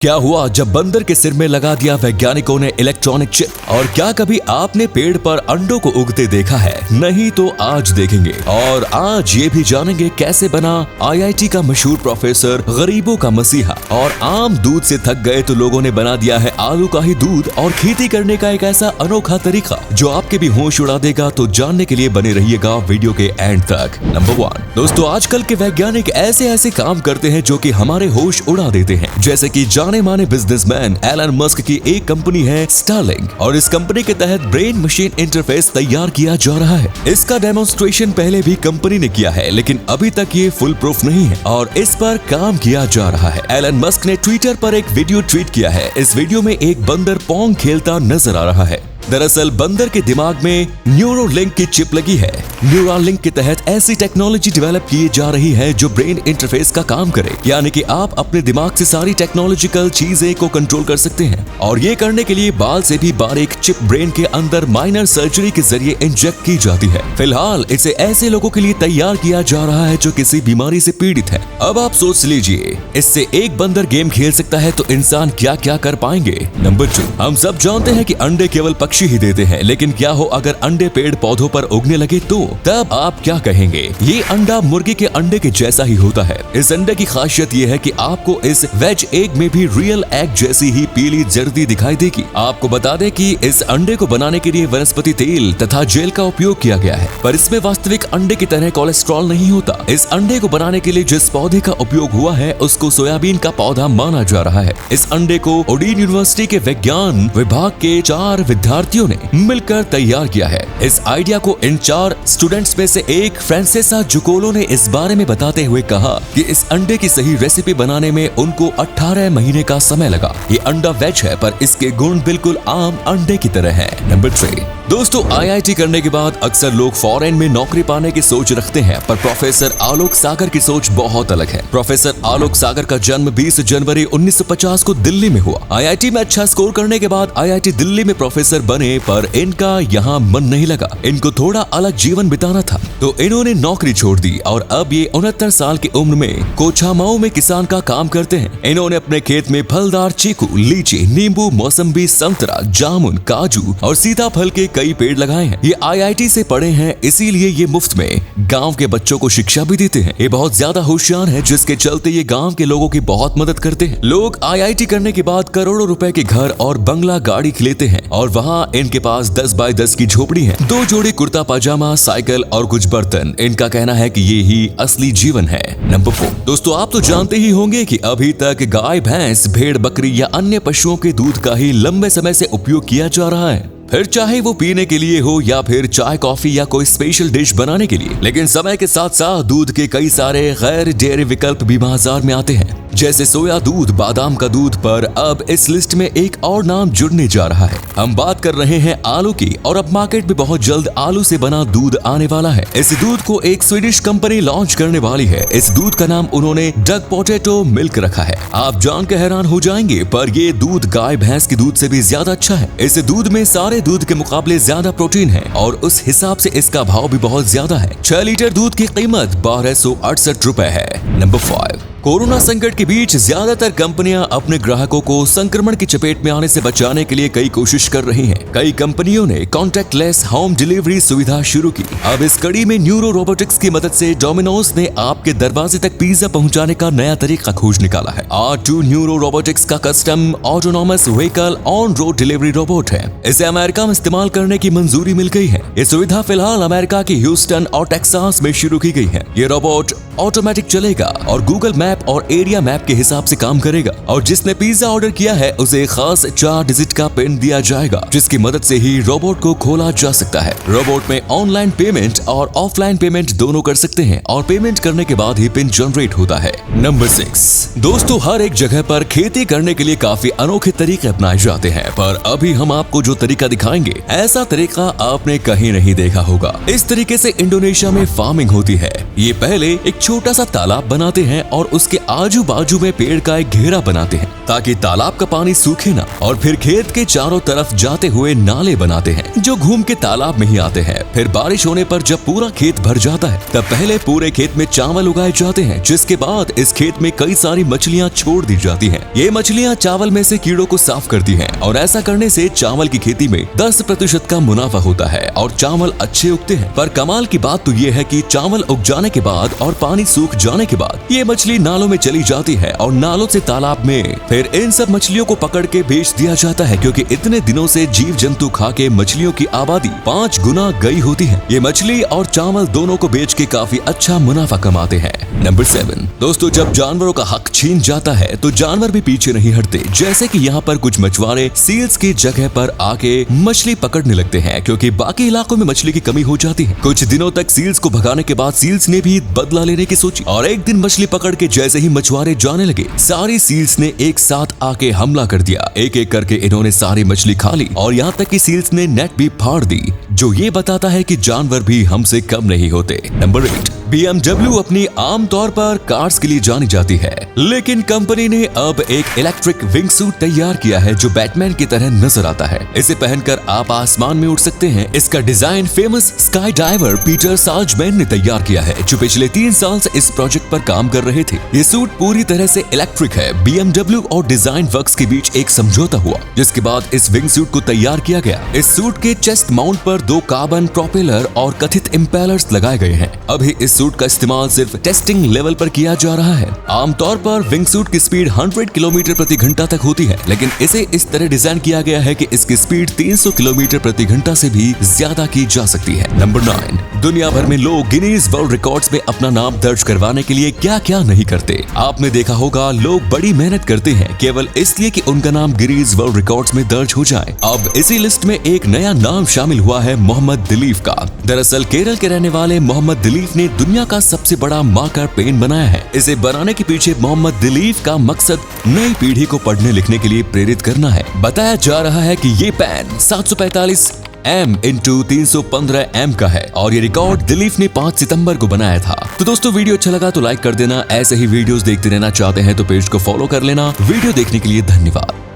क्या हुआ जब बंदर के सिर में लगा दिया वैज्ञानिकों ने इलेक्ट्रॉनिक चिप? और क्या कभी आपने पेड़ पर अंडों को उगते देखा है? नहीं तो आज देखेंगे। और आज ये भी जानेंगे कैसे बना आईआईटी का मशहूर प्रोफेसर गरीबों का मसीहा। और आम दूध से थक गए तो लोगों ने बना दिया है आलू का ही दूध और खेती करने का एक ऐसा अनोखा तरीका जो आपके भी होश उड़ा देगा। तो जानने के लिए बने रहिएगा वीडियो के एंड तक। नंबर 1 दोस्तों, आजकल के वैज्ञानिक ऐसे ऐसे काम करते हैं जो कि हमारे होश उड़ा देते हैं। जैसे कि जाने माने बिजनेसमैन एलन मस्क की एक कंपनी है स्टारलिंक और इस कंपनी के तहत ब्रेन मशीन इंटरफेस तैयार किया जा रहा है। इसका डेमोन्स्ट्रेशन पहले भी कंपनी ने किया है, लेकिन अभी तक ये फुल प्रूफ नहीं है और इस पर काम किया जा रहा है। एलन मस्क ने ट्विटर पर एक वीडियो ट्वीट किया है। इस वीडियो में एक बंदर पोंग खेलता नजर आ रहा है। दरअसल बंदर के दिमाग में न्यूरोलिंक की चिप लगी है। न्यूरोलिंक के तहत ऐसी टेक्नोलॉजी डेवलप की जा रही है जो ब्रेन इंटरफेस का काम करे, यानी कि आप अपने दिमाग से सारी टेक्नोलॉजिकल चीजें को कंट्रोल कर सकते हैं। और ये करने के लिए बाल से भी बारीक चिप ब्रेन के अंदर माइनर सर्जरी के जरिए इंजेक्ट की जाती है। फिलहाल इसे ऐसे लोगों के लिए तैयार किया जा रहा है जो किसी बीमारी से पीड़ित है। अब आप सोच लीजिए, इससे एक बंदर गेम खेल सकता है तो इंसान क्या क्या कर पाएंगे। नंबर 2, हम सब जानते हैं कि अंडे केवल पक्षी ही देते हैं, लेकिन क्या हो अगर अंडे पेड़ पौधों पर उगने लगे तो तब आप क्या कहेंगे? ये अंडा मुर्गी के अंडे के जैसा ही होता है। इस अंडे की खासियत ये है कि आपको इस वेज एग में भी रियल एग जैसी ही पीली जर्दी दिखाई देगी। आपको बता दें कि इस अंडे को बनाने के लिए वनस्पति तेल तथा जेल का उपयोग किया गया है, पर इसमें वास्तविक अंडे की तरह कोलेस्ट्रॉल नहीं होता। इस अंडे को बनाने के लिए जिस पौधे का उपयोग हुआ है उसको सोयाबीन का पौधा माना जा रहा है। इस अंडे को ओडीन यूनिवर्सिटी के विज्ञान विभाग के 4 विद्यार्थियों ने मिलकर तैयार किया है। इस आइडिया को इन 4 स्टूडेंट्स में से एक फ्रांसेसा जुकोलो ने इस बारे में बताते हुए कहा कि इस अंडे की सही रेसिपी बनाने में उनको 18 महीने का समय लगा। ये अंडा वेज है पर इसके गुण बिल्कुल आम अंडे की तरह है। नंबर 3 दोस्तों, आईआईटी करने के बाद अक्सर लोग फॉरेन में नौकरी पाने की सोच रखते हैं, पर प्रोफेसर आलोक सागर की सोच बहुत अलग है। प्रोफेसर आलोक सागर का जन्म 20 जनवरी 1950 को दिल्ली में हुआ। आईआईटी में अच्छा स्कोर करने के बाद आईआईटी दिल्ली में प्रोफेसर बने, पर इनका यहाँ मन नहीं लगा। इनको थोड़ा अलग जीवन बिताना था तो इन्होंने नौकरी छोड़ दी और अब ये 69 साल की उम्र में कोछामाऊ में किसान का काम करते हैं। इन्होंने अपने खेत में फलदार चीकू, लीची, नींबू, मौसम्बी, संतरा, जामुन, काजू और सीताफल के कई पेड़ लगाए हैं। ये आईआईटी से पढ़े हैं, इसीलिए ये मुफ्त में गांव के बच्चों को शिक्षा भी देते हैं। ये बहुत ज्यादा होशियार है, जिसके चलते ये गांव के लोगों की बहुत मदद करते हैं। लोग आईआईटी करने के बाद करोड़ों रुपए के घर और बंगला गाड़ी लेते हैं और वहाँ इनके पास 10 बाय 10 की झोपड़ी है, 2 जोड़ी कुर्ता पाजामा, साइकिल और कुछ बर्तन। इनका कहना है कि ये ही असली जीवन है। नंबर 4 दोस्तों, आप तो जानते ही होंगे कि अभी तक गाय, भैंस, भेड़, बकरी या अन्य पशुओं के दूध का ही लंबे समय से उपयोग किया जा रहा है, फिर चाहे वो पीने के लिए हो या फिर चाय, कॉफी या कोई स्पेशल डिश बनाने के लिए। लेकिन समय के साथ साथ दूध के कई सारे गैर डेयरी विकल्प भी बाजार में आते हैं, जैसे सोया दूध, बादाम का दूध। पर अब इस लिस्ट में एक और नाम जुड़ने जा रहा है। हम बात कर रहे हैं आलू की, और अब मार्केट में बहुत जल्द आलू से बना दूध आने वाला है। इस दूध को एक स्वीडिश कंपनी लॉन्च करने वाली है। इस दूध का नाम उन्होंने डक पोटैटो मिल्क रखा है। आप जान के हैरान हो जाएंगे, पर ये दूध गाय, भैंस के दूध से भी ज्यादा अच्छा है। इस दूध में सारे दूध के मुकाबले ज्यादा प्रोटीन है और उस हिसाब से इसका भाव भी बहुत ज्यादा है। 6 लीटर दूध की कीमत 1268 रुपए है। नंबर 5 कोरोना संकट के बीच ज्यादातर कंपनियां अपने ग्राहकों को संक्रमण की चपेट में आने से बचाने के लिए कई कोशिश कर रही हैं। कई कंपनियों ने कॉन्टैक्टलेस होम डिलीवरी सुविधा शुरू की। अब इस कड़ी में न्यूरो रोबोटिक्स की मदद से डोमिनोज ने आपके दरवाजे तक पिज्जा पहुंचाने का नया तरीका खोज निकाला है। R2 न्यूरो रोबोटिक्स का custom autonomous vehicle on road delivery robot है। इसे अमेरिका में इस्तेमाल करने की मंजूरी मिल गई है। ये सुविधा फिलहाल अमेरिका के ह्यूस्टन और टेक्सास में शुरू की गई है। ये रोबोट ऑटोमेटिक चलेगा और गूगल मैप और एरिया मैप के हिसाब से काम करेगा, और जिसने पिज्जा ऑर्डर किया है उसे खास 4 डिजिट का पिन दिया जाएगा, जिसकी मदद से ही रोबोट को खोला जा सकता है। रोबोट में ऑनलाइन पेमेंट और ऑफलाइन पेमेंट दोनों कर सकते हैं और पेमेंट करने के बाद ही पिन जनरेट होता है। नंबर 6 दोस्तों, हर एक जगह पर खेती करने के लिए काफी अनोखे तरीके अपनाए जाते हैं, पर अभी हम आपको जो तरीका दिखाएंगे ऐसा तरीका आपने कहीं नहीं देखा होगा। इस तरीके से इंडोनेशिया में फार्मिंग होती है। ये पहले एक छोटा सा तालाब बनाते हैं और उसके आजू बाजू में पेड़ का एक घेरा बनाते हैं ताकि तालाब का पानी सूखे ना, और फिर खेत के चारों तरफ जाते हुए नाले बनाते हैं जो घूम के तालाब में ही आते हैं। फिर बारिश होने पर जब पूरा खेत भर जाता है तब पहले पूरे खेत में चावल उगाए जाते हैं, जिसके बाद इस खेत में कई सारी मछलियाँ छोड़ दी जाती हैं। ये मछलियाँ चावल में से कीड़ों को साफ करती हैं और ऐसा करने से चावल की खेती में 10% का मुनाफा होता है और चावल अच्छे उगते हैं। पर कमाल की बात तो ये है कि चावल उग जाने के बाद और पानी सूख जाने के बाद ये मछली नालों में चली जाती है और नालों से तालाब में। फिर इन सब मछलियों को पकड़ के बेच दिया जाता है, क्योंकि इतने दिनों से जीव जंतु खा के मछलियों की आबादी 5 गुना गई होती है। ये मछली और चावल दोनों को बेच के काफी अच्छा मुनाफा कमाते हैं। नंबर 7 दोस्तों, जब जानवरों का हक छीन जाता है तो जानवर भी पीछे नहीं हटते। जैसे कि यहाँ पर कुछ मछुआरे सील्स की जगह पर आके मछली पकड़ने लगते हैं, क्योंकि बाकी इलाकों में मछली की कमी हो जाती है। कुछ दिनों तक सील्स को भगाने के बाद सील्स ने भी बदला लेने की सोची और एक दिन मछली पकड़ के जैसे ही मछुआरे जाने लगे, सारी सील्स ने एक साथ आके हमला कर दिया। एक एक करके इन्होंने सारी मछली खा ली और यहाँ तक कि सील्स ने नेट भी फाड़ दी, जो ये बताता है कि जानवर भी हमसे कम नहीं होते। नंबर 8 BMW अपनी आमतौर पर कार्स के लिए जानी जाती है, लेकिन कंपनी ने अब एक इलेक्ट्रिक विंग सूट तैयार किया है जो बैटमैन की तरह नजर आता है। इसे पहनकर आप आसमान में उड़ सकते हैं। इसका design famous sky diver Peter Salzmann ने तैयार किया है, जो पिछले 3 साल से इस प्रोजेक्ट पर काम कर रहे थे। ये सूट पूरी तरह से इलेक्ट्रिक है। BMW और डिजाइन वर्क्स के बीच एक समझौता हुआ, जिसके बाद इस विंग सूट को तैयार किया गया। इस सूट के चेस्ट माउंट पर 2 कार्बन प्रोपेलर और कथित इम्पेलर्स लगाए गए हैं। अभी इस सूट का इस्तेमाल सिर्फ टेस्टिंग लेवल पर किया जा रहा है। आमतौर पर विंग सूट की स्पीड 100 किलोमीटर प्रति घंटा तक होती है, लेकिन इसे इस तरह डिजाइन किया गया है कि इसकी स्पीड 300 किलोमीटर प्रति घंटा से भी ज्यादा की जा सकती है। नंबर 9 दुनिया भर में लोग गिनीज वर्ल्ड रिकॉर्ड्स में अपना नाम दर्ज करवाने के लिए क्या क्या नहीं करते। आपने देखा होगा लोग बड़ी मेहनत करते हैं केवल इसलिए कि उनका नाम गिनीज वर्ल्ड रिकॉर्ड्स में दर्ज हो जाए। अब इसी लिस्ट में एक नया नाम शामिल हुआ है मोहम्मद दिलीफ का। दरअसल केरल के रहने वाले मोहम्मद दिलीफ ने दुनिया का सबसे बड़ा मार्कर पेन बनाया है। इसे बनाने के पीछे मोहम्मद दिलीफ का मकसद नई पीढ़ी को पढ़ने लिखने के लिए प्रेरित करना है। बताया जा रहा है कि ये पेन 745 M×315 M का है और ये रिकॉर्ड दिलीफ ने 5 सितंबर को बनाया था। तो दोस्तों वीडियो अच्छा लगा तो लाइक कर देना। ऐसे ही वीडियोस देखते रहना चाहते हैं तो पेज को फॉलो कर लेना। वीडियो देखने के लिए धन्यवाद।